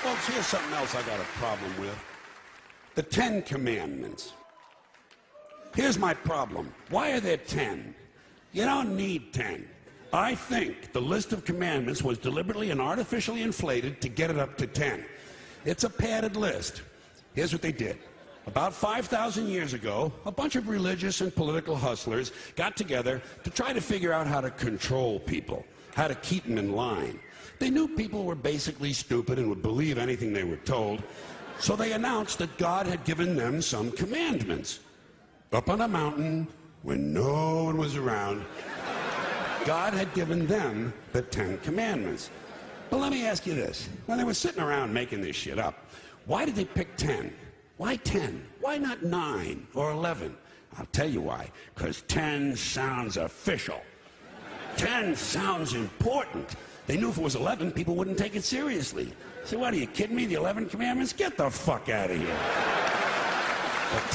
Folks, here's something else I got a problem with. The 10 Commandments. Here's my problem. Why are there 10? You don't need 10. I think the list of commandments was deliberately and artificially inflated to get it up to 10. It's a padded list. Here's what they did. About 5,000 years ago, a bunch of religious and political hustlers got together to try to figure out how to control people, how to keep them in line. They knew people were basically stupid and would believe anything they were told, so they announced that God had given them some commandments. Up on a mountain, when no one was around, God had given them the 10 Commandments. But let me ask you this. When they were sitting around making this shit up, why did they pick 10? Why 10? Why not 9 or 11? I'll tell you why. Because 10 sounds official. 10 sounds important. They knew if it was 11, people wouldn't take it seriously. So what, are you kidding me? The 11 Commandments? Get the fuck out of here. But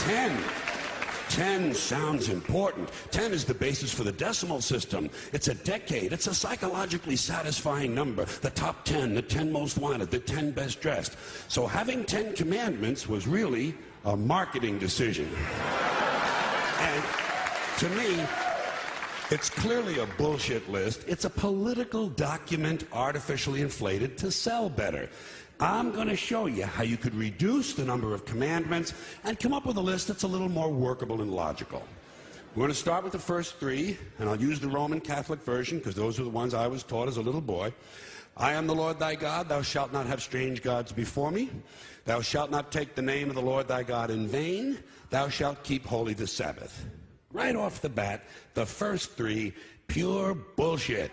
10 sounds important. 10 is the basis for the decimal system. It's a decade. It's a psychologically satisfying number. The top 10, the 10 most wanted, the 10 best dressed. So having 10 commandments was really a marketing decision. And to me, it's clearly a bullshit list. It's a political document artificially inflated to sell better. I'm going to show you how you could reduce the number of commandments and come up with a list that's a little more workable and logical. We're going to start with the first 3, and I'll use the Roman Catholic version because those are the ones I was taught as a little boy. I am the Lord thy God. Thou shalt not have strange gods before me. Thou shalt not take the name of the Lord thy God in vain. Thou shalt keep holy the Sabbath. Right off the bat, the first 3, pure bullshit.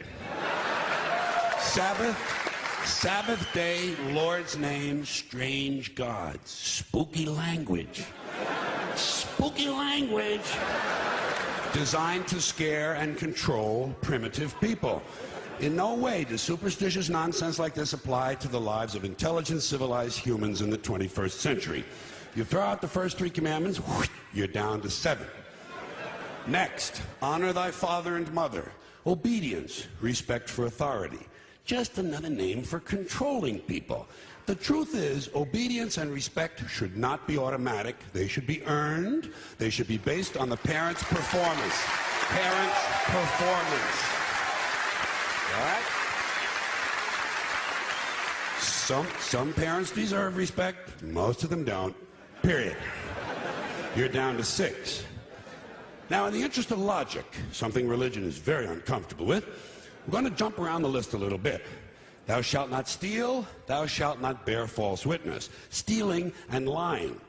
Sabbath day, Lord's name, strange gods. Spooky language. Spooky language. Designed to scare and control primitive people. In no way does superstitious nonsense like this apply to the lives of intelligent, civilized humans in the 21st century. You throw out the first 3 commandments, you're down to 7. Next, honor thy father and mother. Obedience, respect for authority. Just another name for controlling people. The truth is, obedience and respect should not be automatic. They should be earned. They should be based on the parent's performance. Parent's performance. All right? Some parents deserve respect. Most of them don't. Period. You're down to 6. Now, in the interest of logic, something religion is very uncomfortable with, we're going to jump around the list a little bit. Thou shalt not steal, thou shalt not bear false witness. Stealing and lying.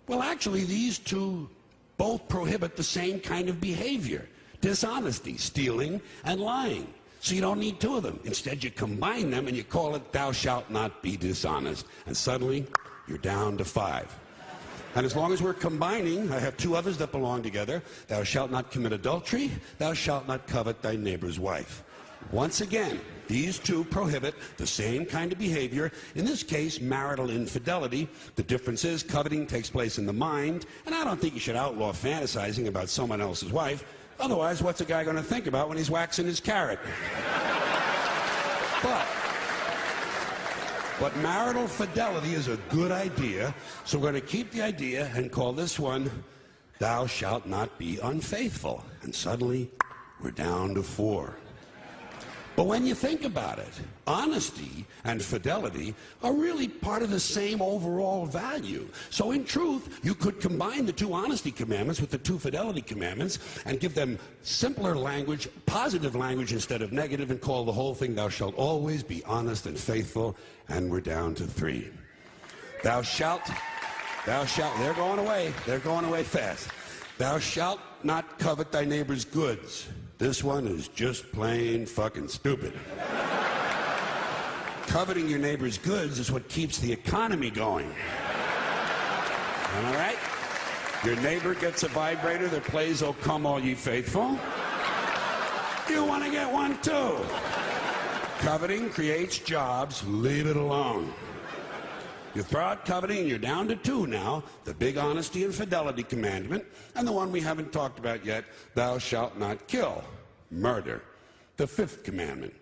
Well, actually, these 2 both prohibit the same kind of behavior. Dishonesty, stealing, and lying. So you don't need 2 of them. Instead, you combine them and you call it thou shalt not be dishonest. And suddenly, you're down to 5. And as long as we're combining, I have 2 others that belong together. Thou shalt not commit adultery, thou shalt not covet thy neighbor's wife. Once again, these 2 prohibit the same kind of behavior, in this case, marital infidelity. The difference is coveting takes place in the mind, and I don't think you should outlaw fantasizing about someone else's wife. Otherwise, what's a guy going to think about when he's waxing his carrot? But marital fidelity is a good idea, so we're going to keep the idea and call this one, thou shalt not be unfaithful. And suddenly, we're down to 4. But when you think about it, honesty and fidelity are really part of the same overall value. So in truth, you could combine the 2 honesty commandments with the 2 fidelity commandments and give them simpler language, positive language instead of negative, and call the whole thing, thou shalt always be honest and faithful, and we're down to 3. Thou shalt, they're going away fast. Thou shalt not covet thy neighbor's goods. This one is just plain fucking stupid. Coveting your neighbor's goods is what keeps the economy going. Am I right? Your neighbor gets a vibrator that plays "Oh Come All Ye Faithful." You want to get one too. Coveting creates jobs. Leave it alone. You throw out coveting and you're down to 2 now, the big honesty and fidelity commandment, and the one we haven't talked about yet, thou shalt not kill, murder, the 5th commandment.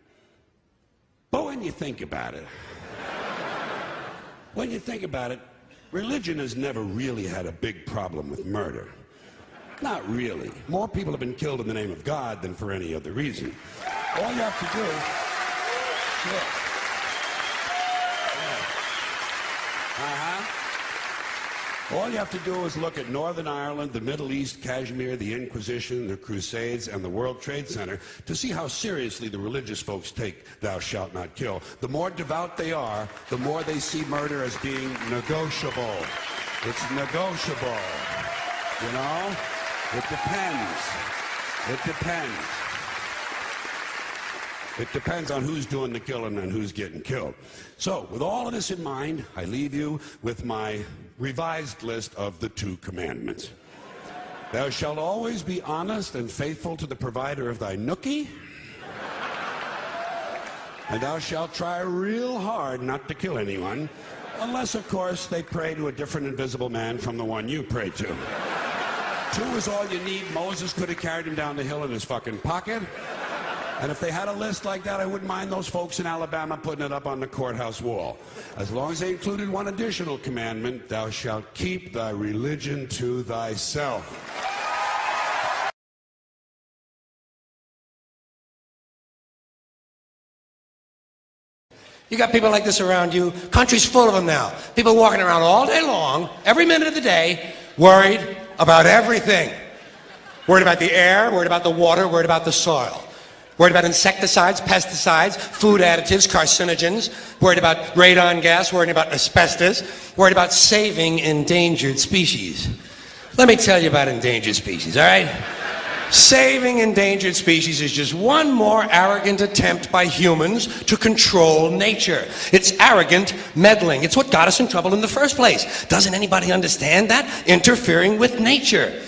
But when you think about it, When you think about it, religion has never really had a big problem with murder. Not really. More people have been killed in the name of God than for any other reason. All you have to do... Sure. All you have to do is look at Northern Ireland, the Middle East, Kashmir, the Inquisition, the Crusades, and the World Trade Center to see how seriously the religious folks take thou shalt not kill. The more devout they are, the more they see murder as being negotiable. It's negotiable. You know? It depends. It depends. It depends on who's doing the killing and who's getting killed. So, with all of this in mind, I leave you with my revised list of the 2 commandments. Thou shalt always be honest and faithful to the provider of thy nookie. And thou shalt try real hard not to kill anyone, unless, of course, they pray to a different invisible man from the one you pray to. 2 is all you need. Moses could have carried him down the hill in his fucking pocket. And if they had a list like that, I wouldn't mind those folks in Alabama putting it up on the courthouse wall. As long as they included one additional commandment, thou shalt keep thy religion to thyself. You got people like this around you. Country's full of them now. People walking around all day long, every minute of the day, worried about everything. Worried about the air, worried about the water, worried about the soil. Worried about insecticides, pesticides, food additives, carcinogens. Worried about radon gas, worried about asbestos. Worried about saving endangered species. Let me tell you about endangered species, all right? Saving endangered species is just one more arrogant attempt by humans to control nature. It's arrogant meddling. It's what got us in trouble in the first place. Doesn't anybody understand that? Interfering with nature.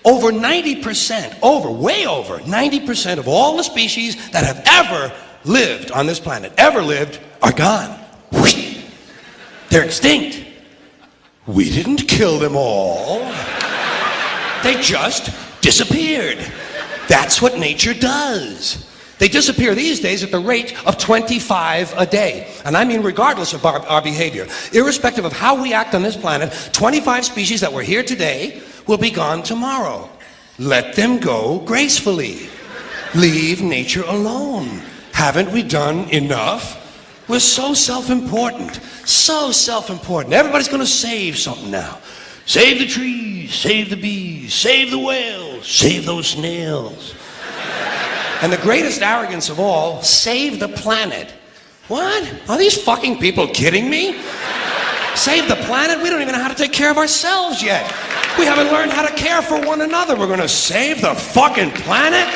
Over 90%, way over 90% of all the species that have ever lived on this planet, are gone. Whoosh. They're extinct. We didn't kill them all. They just disappeared. That's what nature does. They disappear these days at the rate of 25 a day. And I mean regardless of our behavior. Irrespective of how we act on this planet, 25 species that were here today will be gone tomorrow. Let them go gracefully. Leave nature alone. Haven't we done enough? We're so self-important. So self-important. Everybody's going to save something now. Save the trees, save the bees, save the whales, save those snails. And the greatest arrogance of all, save the planet. What? Are these fucking people kidding me? Save the planet? We don't even know how to take care of ourselves yet. We haven't learned how to care for one another. We're gonna save the fucking planet?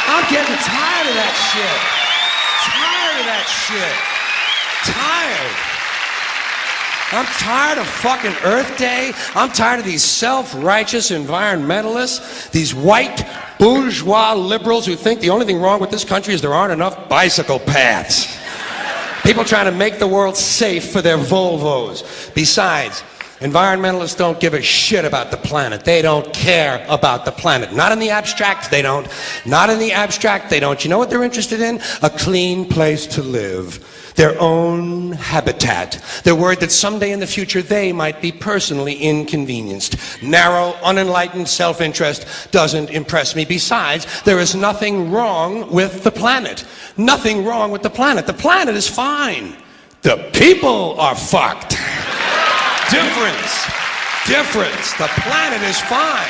I'm getting tired of that shit. Tired of that shit. Tired. I'm tired of fucking Earth Day. I'm tired of these self-righteous environmentalists, these white bourgeois liberals who think the only thing wrong with this country is there aren't enough bicycle paths. People trying to make the world safe for their Volvos. Besides, environmentalists don't give a shit about the planet. They don't care about the planet. Not in the abstract, they don't. Not in the abstract, they don't. You know what they're interested in? A clean place to live. Their own habitat. They're worried that someday in the future they might be personally inconvenienced. Narrow, unenlightened self-interest doesn't impress me. Besides, there is nothing wrong with the planet. Nothing wrong with the planet. The planet is fine. The people are fucked. Difference. The planet is fine.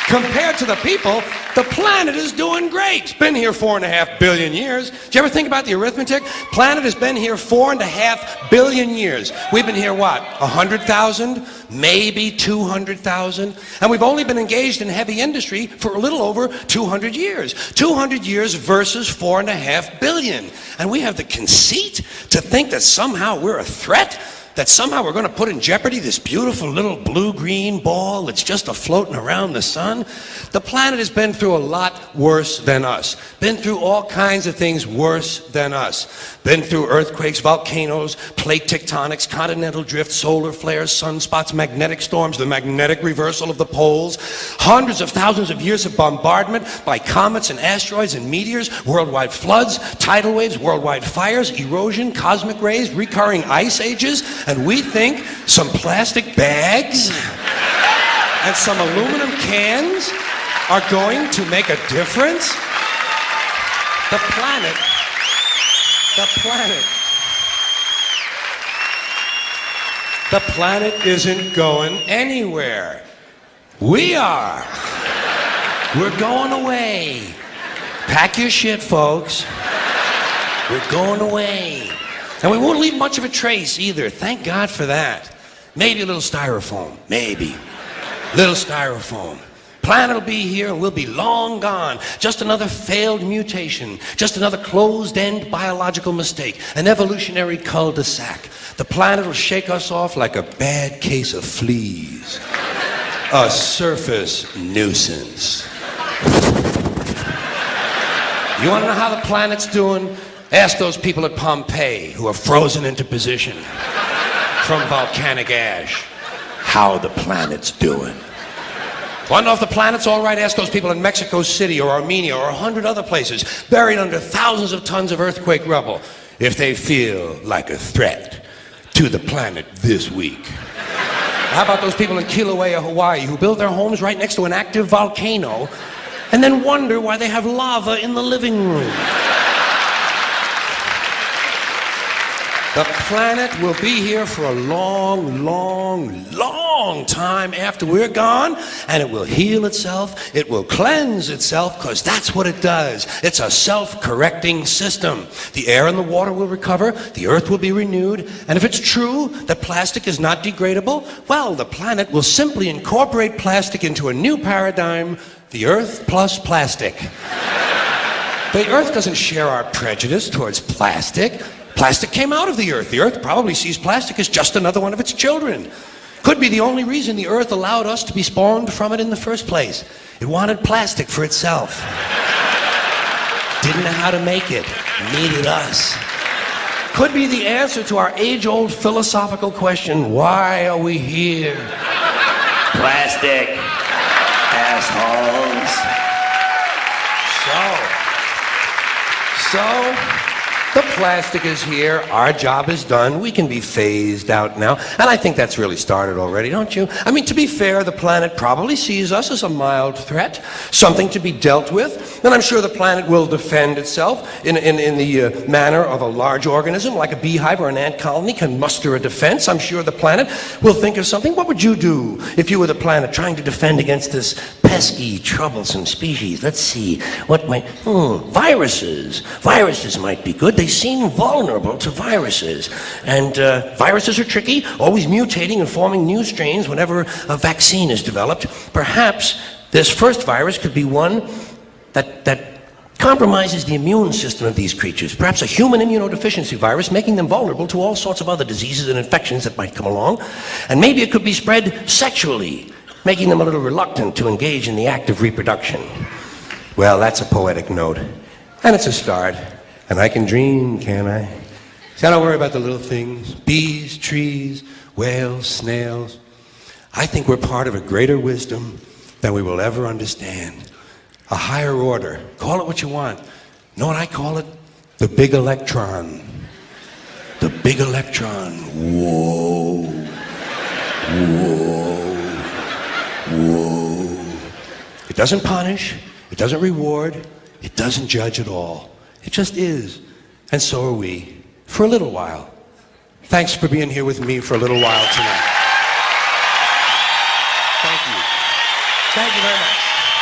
Compared to the people, the planet is doing great. It's been here 4.5 billion years. Did you ever think about the arithmetic? Planet has been here 4.5 billion years. We've been here, what, 100,000? Maybe 200,000? And we've only been engaged in heavy industry for a little over 200 years. 200 years versus 4.5 billion. And we have the conceit to think that somehow we're a threat? That somehow we're going to put in jeopardy this beautiful little blue-green ball that's just a-floating around the sun? The planet has been through a lot worse than us. Been through all kinds of things worse than us. Been through earthquakes, volcanoes, plate tectonics, continental drift, solar flares, sunspots, magnetic storms, the magnetic reversal of the poles, hundreds of thousands of years of bombardment by comets and asteroids and meteors, worldwide floods, tidal waves, worldwide fires, erosion, cosmic rays, recurring ice ages, and we think some plastic bags and some aluminum cans are going to make a difference? The planet isn't going anywhere. We are. We're going away. Pack your shit, folks. We're going away. And we won't leave much of a trace either. Thank God for that. Maybe a little styrofoam. Maybe. Little styrofoam. Planet will be here and we'll be long gone. Just another failed mutation. Just another closed-end biological mistake. An evolutionary cul-de-sac. The planet will shake us off like a bad case of fleas. A surface nuisance. You want to know how the planet's doing? Ask those people at Pompeii who are frozen into position from volcanic ash how the planet's doing. Want to know if the planet's all right? Ask those people in Mexico City or Armenia or 100 other places buried under thousands of tons of earthquake rubble if they feel like a threat to the planet this week. How about those people in Kilauea, Hawaii who build their homes right next to an active volcano and then wonder why they have lava in the living room? The planet will be here for a long, long, long time after we're gone, and it will heal itself, it will cleanse itself, because that's what it does. It's a self-correcting system. The air and the water will recover, the earth will be renewed, and if it's true that plastic is not degradable, well, the planet will simply incorporate plastic into a new paradigm, the earth plus plastic. The earth doesn't share our prejudice towards plastic. Plastic came out of the earth. The earth probably sees plastic as just another one of its children. Could be the only reason the earth allowed us to be spawned from it in the first place. It wanted plastic for itself. Didn't know how to make it. Needed us. Could be the answer to our age-old philosophical question, why are we here? Plastic. Assholes. So, the plastic is here, our job is done, we can be phased out now, and I think that's really started already, don't you? I mean, to be fair, the planet probably sees us as a mild threat, something to be dealt with, and I'm sure the planet will defend itself in the manner of a large organism, like a beehive or an ant colony can muster a defense. I'm sure the planet will think of something. What would you do if you were the planet trying to defend against this pesky, troublesome species? Let's see, what might, viruses. Viruses might be good. They seem vulnerable to viruses. And viruses are tricky, always mutating and forming new strains whenever a vaccine is developed. Perhaps this first virus could be one that compromises the immune system of these creatures. Perhaps a human immunodeficiency virus, making them vulnerable to all sorts of other diseases and infections that might come along. And maybe it could be spread sexually, making them a little reluctant to engage in the act of reproduction. Well, that's a poetic note. And it's a start. And I can dream, can't I? See, I don't worry about the little things. Bees, trees, whales, snails. I think we're part of a greater wisdom than we will ever understand. A higher order. Call it what you want. Know what I call it? The big electron. The big electron. Whoa. Whoa. Whoa. It doesn't punish. It doesn't reward. It doesn't judge at all. It just is. And so are we. For a little while. Thanks for being here with me for a little while tonight. Thank you. Thank you very much.